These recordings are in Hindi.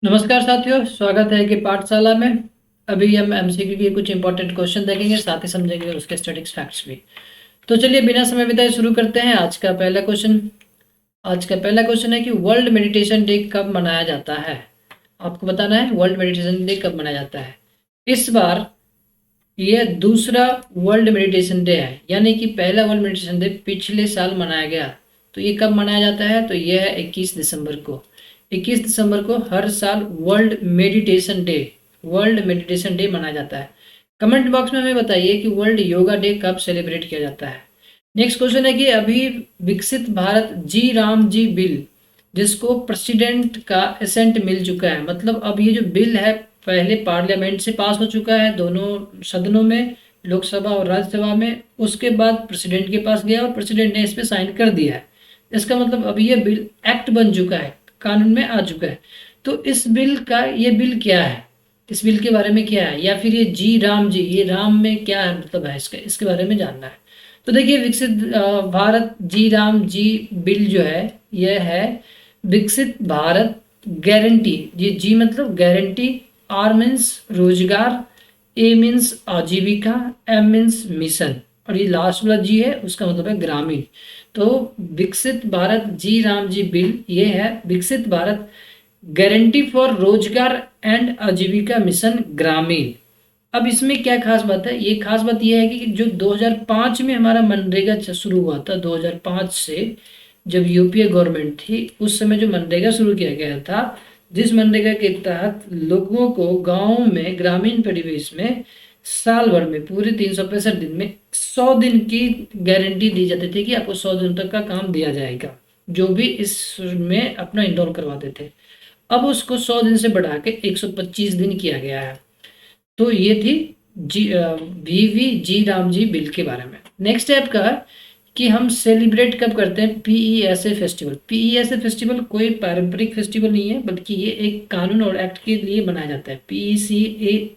नमस्कार साथियों, स्वागत है कि पाठशाला में। अभी हम एमसीक्यू के कुछ इंपॉर्टेंट क्वेश्चन देखेंगे, साथ ही समझेंगे उसके स्टैटिक्स फैक्ट्स भी। तो चलिए बिना समय बिताए शुरू करते हैं। आज का पहला क्वेश्चन है कि वर्ल्ड मेडिटेशन डे कब मनाया जाता है। आपको बताना है वर्ल्ड मेडिटेशन डे कब मनाया जाता है। इस बार यह दूसरा वर्ल्ड मेडिटेशन डे है, यानी कि पहला वर्ल्ड मेडिटेशन डे पिछले साल मनाया गया। तो ये कब मनाया जाता है, तो यह है 21 दिसंबर को। 21 दिसंबर को हर साल वर्ल्ड मेडिटेशन डे मनाया जाता है। कमेंट बॉक्स में हमें बताइए कि वर्ल्ड योगा डे कब सेलिब्रेट किया जाता है। नेक्स्ट क्वेश्चन है कि अभी विकसित भारत जी राम जी बिल, जिसको प्रेसिडेंट का एसेंट मिल चुका है, मतलब अब ये जो बिल है पहले पार्लियामेंट से पास हो चुका है, दोनों सदनों में, लोकसभा और राज्यसभा में। उसके बाद प्रेसिडेंट के पास गया और प्रेसिडेंट ने इस पे साइन कर दिया है। इसका मतलब अब ये बिल एक्ट बन चुका है, कानून में आ चुका है। तो ये बिल क्या है, इस बिल के बारे में क्या है, या फिर ये जी राम जी, ये राम में क्या है मतलब है इसका, इसके बारे में जानना है। तो देखिए विकसित भारत जी राम जी बिल जो है, यह है विकसित भारत गारंटी। ये जी मतलब गारंटी, आर मीन्स रोजगार, ए मीन्स आजीविका, एम मीन्स मिशन, और ये लास्ट वाला जी है उसका मतलब है ग्रामीण। तो विकसित भारत जी राम जी बिल ये है विकसित भारत गारंटी फॉर रोजगार एंड आजीविका मिशन ग्रामीण। अब इसमें क्या खास बात है, ये खास बात ये है कि जो 2005 में हमारा मनरेगा शुरू हुआ था, 2005 से जब यूपीए गवर्नमेंट थी उस समय जो मनरेगा शुरू किया गया था, जिस मनरेगा के तहत लोगों को गाँव में, ग्रामीण परिवेश में साल भर में पूरे 365 दिन में 100 दिन की गारंटी दी जाती थी कि आपको 100 दिन तक का काम दिया जाएगा, जो भी इसमें अपना इनरोल करवाते थे। अब उसको 100 दिन से बढ़ा के 125 दिन किया गया है। तो ये थी वीवी जी राम जी बिल के बारे में। नेक्स्ट है आपका कि हम सेलिब्रेट कब करते हैं पीईएसए फेस्टिवल। पीईएसए फेस्टिवल कोई पारंपरिक फेस्टिवल नहीं है, बल्कि ये एक कानून और एक्ट के लिए बनाया जाता है।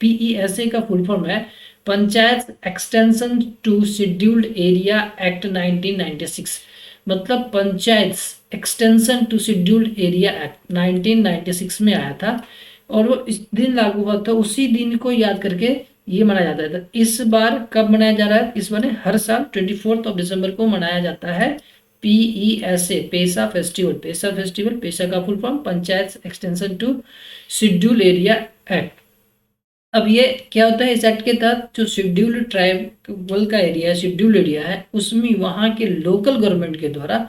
पीईएसए का फुल फॉर्म है Panchayat extension to scheduled area act 1996। मतलब Panchayat extension to scheduled area act 1996 में आया था, और वो इस दिन लागू हुआ था। उसी दिन को याद करके ये मनाया जाता है। तो इस बार कब मनाया जा रहा है, इस बार हर साल 24 दिसंबर को मनाया जाता है पीईएसए, पेशा फेस्टिवल। पेशा का full form Panchayat extension to schedule area act. अब ये क्या होता है, इस एक्ट के तहत जो शेड्यूल्ड ट्राइबल का एरिया है, शेड्यूल्ड एरिया है, उसमें वहाँ के लोकल गवर्नमेंट के द्वारा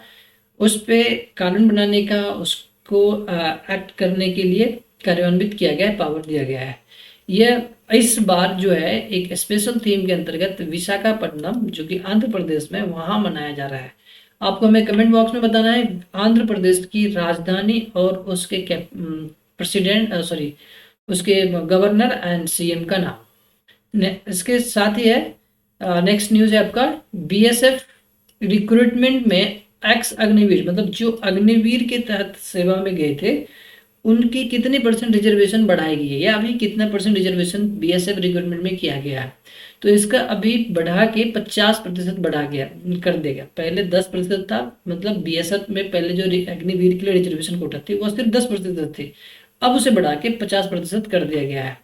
उस पे कानून बनाने का, उसको एक्ट करने के लिए कार्यान्वित किया गया है, पावर दिया गया है। यह इस बार जो है एक स्पेशल थीम के अंतर्गत विशाखापट्टनम, जो कि आंध्र प्रदेश में, वहाँ मनाया जा रहा है। आपको हमें कमेंट बॉक्स में बताना है आंध्र प्रदेश की राजधानी और उसके प्रेसिडेंट, सॉरी, उसके गवर्नर एंड सीएम का नाम। इसके साथ ही है नेक्स्ट न्यूज़ है आपका बीएसएफ रिक्रूटमेंट में एक्स अग्निवीर, मतलब जो अग्निवीर के तहत सेवा में गए थे, उनकी कितनी परसेंट रिजर्वेशन बढ़ाई गई है, या अभी कितना परसेंट रिजर्वेशन बीएसएफ रिक्रूटमेंट में किया गया है। तो इसका अभी बढ़ा के 50% बढ़ा गया कर देगा। पहले 10% था, मतलब बीएसएफ में पहले जो अग्निवीर के लिए रिजर्वेशन कोटा थी वो सिर्फ 10% थी, अब उसे बढ़ा के 50% कर दिया गया है।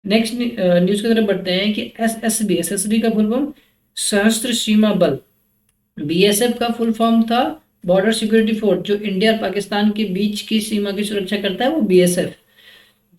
नेक्स्ट न्यूज की तरफ बढ़ते हैं कि एसएसबी का फुल फॉर्म सशस्त्र सीमा बल। बीएसएफ का फुल फॉर्म था बॉर्डर सिक्योरिटी फोर्स, जो इंडिया और पाकिस्तान के बीच की सीमा की सुरक्षा करता है, वो बीएसएफ।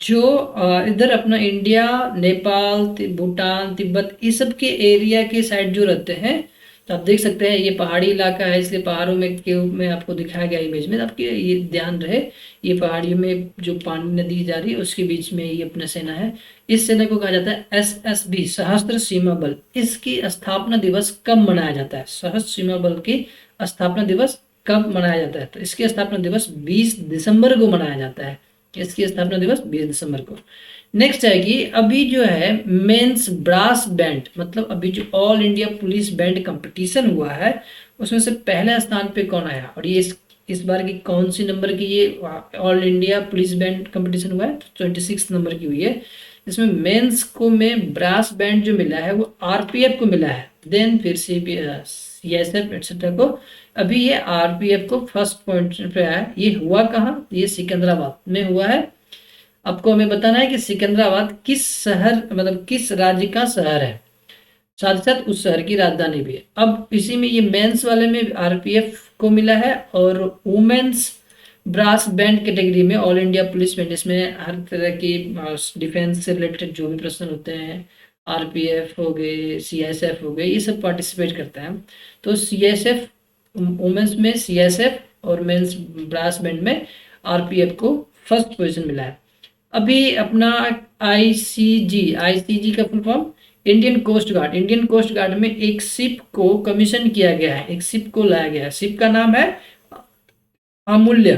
जो इधर अपना इंडिया, नेपाल, भूटान, तिब्बत, ये सब के एरिया के साइड जो रहते हैं, तो आप देख सकते हैं ये पहाड़ी इलाका है, इसलिए पहाड़ों में के में आपको दिखाया गया इमेज में, आपके ये ध्यान रहे। ये पहाड़ियों में जो पानी नदी जा रही है उसके बीच में ये अपना सेना है। इस सेना को कहा जाता है एसएसबी, सशस्त्र सीमा बल। इसकी स्थापना दिवस कब मनाया जाता है, सशस्त्र सीमा बल की स्थापना दिवस कब मनाया जाता है, तो इसकी स्थापना दिवस 20 दिसंबर को मनाया जाता है। इसकी स्थापना दिवस 20 दिसंबर को। नेक्स्ट है कि अभी जो है मेंस ब्रास बैंड, मतलब अभी जो all India police band competition हुआ है, उसमें से पहले स्थान पे कौन आया, और ये इस बार की कौन सी नंबर की ये all India police band competition हुआ है, 26 नंबर की हुई है। इसमें मेंस को में ब्रास बैंड जो मिला है वो आरपीएफ को मिला है, देन फिर सीएसएफ एक्सेट्रा को। अभी ये आरपीएफ को फर्स्ट पॉइंट पे आया। ये हुआ कहाँ, ये सिकंदराबाद में हुआ है। आपको हमें बताना है कि सिकंदराबाद किस शहर मतलब किस राज्य का शहर है, साथ ही साथ उस शहर की राजधानी भी है। अब इसी में ये मेंस वाले में आरपीएफ को मिला है, और वुमेन्स ब्रास बैंड कैटेगरी में ऑल इंडिया पुलिस बैंड, इसमें हर तरह की डिफेंस से रिलेटेड जो भी प्रश्न होते हैं, आरपीएफ हो गए, सीएसएफ हो गए, ये सब पार्टिसिपेट करता है। तो सीएसएफ वुमेन्स में सीएसएफ और मेंस ब्रास बैंड में आरपीएफ को फर्स्ट पोजीशन मिला है। अभी अपना आईसीजी का full form Indian coast guard, Indian coast guard में एक शिप को कमीशन किया गया है, एक शिप को लाया गया है, शिप का नाम है अमूल्य।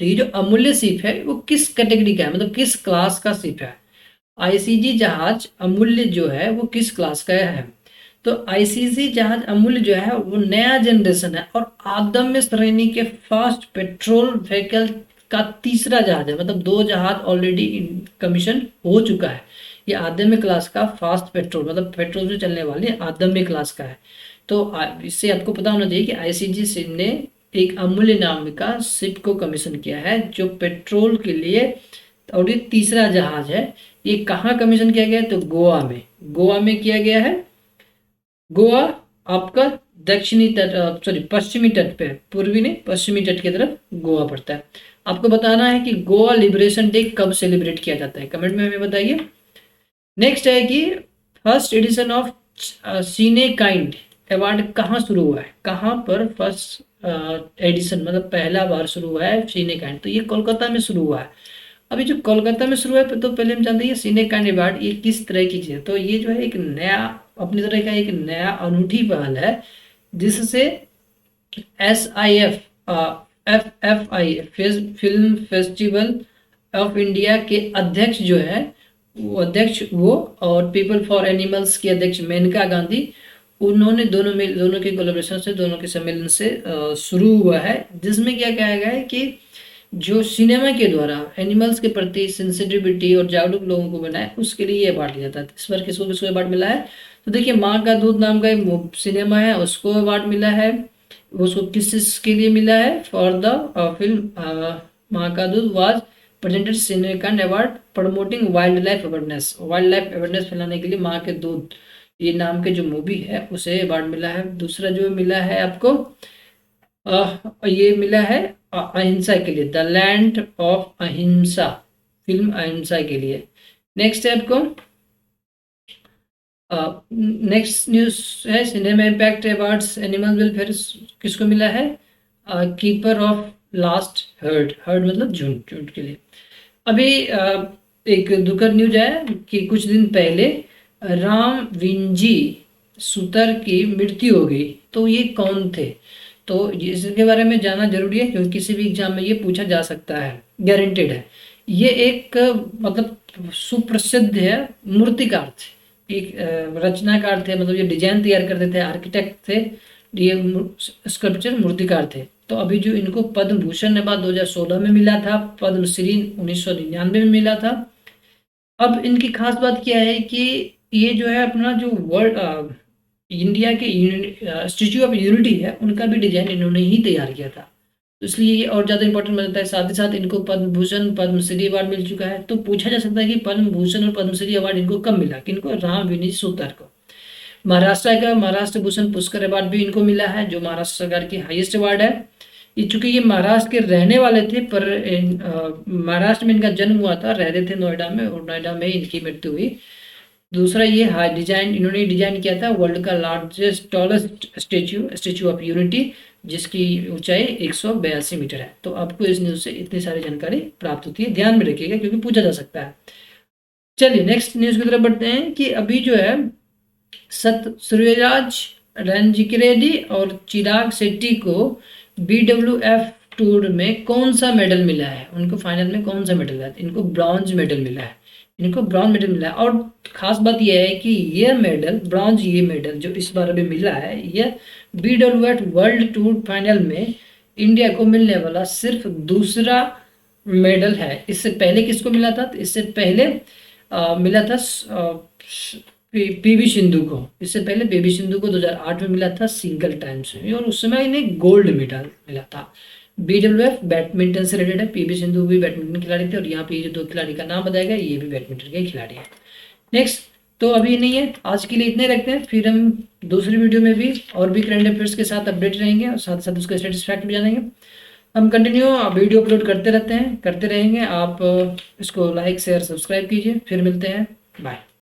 तो ये जो अमूल्य शिप है वो किस कैटेगरी का है, मतलब किस क्लास का शिप है। आईसीजी जहाज अमूल्य जो है वो किस क्लास का है। तो आईसीजी जहाज अमूल्य जो है वो नया जनरेशन है और आदम्य श्रेणी के फास्ट पेट्रोल व्हीकल का तीसरा जहाज है, मतलब 2 जहाज ऑलरेडी कमीशन हो चुका है। ये आदम्य क्लास का फास्ट पेट्रोल, मतलब पेट्रोल से चलने वाली आदम्य क्लास का है। तो इससे आपको पता होना चाहिए कि आईसीजी ने एक अमूल्य नाम का शिप को कमीशन किया है जो पेट्रोल के लिए, और ये तीसरा जहाज है। ये कहाँ कमीशन किया गया है, तो गोवा में, गोवा में किया गया है। गोवा आपका दक्षिणी तट सॉरी पश्चिमी तट पे, पूर्वी नहीं पश्चिमी तट की तरफ गोवा पड़ता है। आपको बताना है कि गोवा लिबरेशन डे कब सेलिब्रेट किया जाता है, कमेंट में हमें बताइए। नेक्स्ट है कि फर्स्ट एडिशन ऑफ सीने काइंड अवार्ड कहाँ शुरू हुआ है, कहाँ पर फर्स्ट एडिशन मतलब पहला बार शुरू हुआ है सीने काइंड, तो ये कोलकाता में शुरू हुआ है। अभी जो कोलकाता में शुरू हुआ है तो पहले हम जानते हैं सीने काइंड अवार्ड ये किस तरह की चीज़ है। तो ये जो है एक नया अपनी तरह का एक नया अनूठी पहल है जिससे SIF film festival of India के अध्यक्ष जो है वो और पीपल फॉर एनिमल्स के अध्यक्ष मेनका गांधी, उन्होंने दोनों के कोलैबोरेशन से, दोनों के सम्मेलन से शुरू हुआ है, जिसमें क्या कहा गया है कि जो सिनेमा के द्वारा एनिमल्स के प्रति सेंसिटिविटी और जागरूक लोगों को बनाए उसके लिए ये अवार्ड दिया जाता है। इस बार किसको किसको अवार्ड मिला है, तो देखिए माँ का दूध नाम का एक सिनेमा है उसको अवार्ड मिला है। उसको किस के लिए मिला है, फॉर द फिल्म माँ का दूध was presented Cinekan award promoting wildlife awareness फैलाने के लिए माँ के दूध ये नाम के जो मूवी है उसे अवार्ड मिला है। दूसरा जो मिला है आपको ये मिला है अहिंसा के लिए, द लैंड ऑफ अहिंसा, फिल्म अहिंसा के लिए। नेक्स्ट है आपको नेक्स्ट न्यूज है cinema impact awards animal welfare किसको मिला है, कीपर ऑफ लास्ट हर्ड मतलब झुंड के लिए। अभी एक दुखद न्यूज है कि कुछ दिन पहले राम विंजी सुतर की मृत्यु हो गई। तो ये कौन थे, तो इसके बारे में जानना जरूरी है क्योंकि किसी भी एग्जाम में ये पूछा जा सकता है, गारंटेड है। ये एक मतलब सुप्रसिद्ध है मूर्तिकार थे, एक रचनाकार थे, मतलब ये डिजाइन तैयार करते थे, आर्किटेक्ट थे, ये स्कल्पचर मूर्तिकार थे। तो अभी जो इनको पद्म भूषण अवार्ड 2016 में मिला था, पद्मश्री 1999 में मिला था। अब इनकी खास बात क्या है कि ये जो है अपना जो वर्ल्ड इंडिया के स्टेच्यू ऑफ यूनिटी है उनका भी डिजाइन इन्होंने ही तैयार किया था, तो इसलिए ये और ज़्यादा इंपॉर्टेंट बनता है। साथ ही साथ इनको पद्म भूषण पद्मश्री अवार्ड मिल चुका है। तो पूछा जा सकता है कि पद्म भूषण और पद्मश्री अवार्ड इनको कब मिला, किनको, राम विनीत सुतार को। महाराष्ट्र का महाराष्ट्र भूषण पुरस्कार अवार्ड भी इनको मिला है जो महाराष्ट्र सरकार की हाईएस्ट अवार्ड है। ये चूंकि ये महाराष्ट्र के रहने वाले थे पर महाराष्ट्र में इनका जन्म हुआ था, रहते थे नोएडा में और नोएडा में इनकी मृत्यु हुई। दूसरा ये डिजाइन इन्होंने डिजाइन किया था वर्ल्ड का largest tallest statue of unity जिसकी ऊंचाई 182 मीटर है। तो आपको इस न्यूज़ से इतनी सारी जानकारी प्राप्त होती है, ध्यान में रखिएगा क्योंकि पूछा जा सकता है। चलिए नेक्स्ट न्यूज़ की तरफ बढ़ते हैं कि अभी जो है सूर्यराज रंजिकिरेड्डी और चिराग शेट्टी को BWF टूर में कौन सा मेडल मिला है, उनको फाइनल में कौन सा मेडल मिला है, इनको ब्रॉन्ज मेडल मिला है, इनको ब्रॉन्ज मेडल मिला है। और खास बात यह है कि यह मेडल ब्रॉन्ज, ये मेडल जो इस बार अभी मिला है यह BWF वर्ल्ड टूर फाइनल में इंडिया को मिलने वाला सिर्फ दूसरा मेडल है। इससे पहले किसको मिला था, तो इससे पहले मिला था PV सिंधु को, इससे पहले PV सिंधु को 2008 में मिला था सिंगल टाइम्स में और उस समय इन्हें गोल्ड मेडल मिला था। BWF बैडमिंटन से रिलेटेड है, PV सिंधु भी बैडमिंटन खिलाड़ी थे और यहाँ पे ये जो 2 खिलाड़ी का नाम बताया गया ये भी बैडमिंटन के खिलाड़ी हैं। नेक्स्ट, तो अभी नहीं है, आज के लिए इतने ही रखते हैं, फिर हम दूसरी वीडियो में भी और भी करंट अफेयर्स के साथ अपडेट रहेंगे और साथ साथ उसके स्टेटस फैक्ट भी जानेंगे। हम कंटिन्यू वीडियो अपलोड करते रहते हैं, करते रहेंगे। आप इसको लाइक शेयर सब्सक्राइब कीजिए। फिर मिलते हैं, बाय।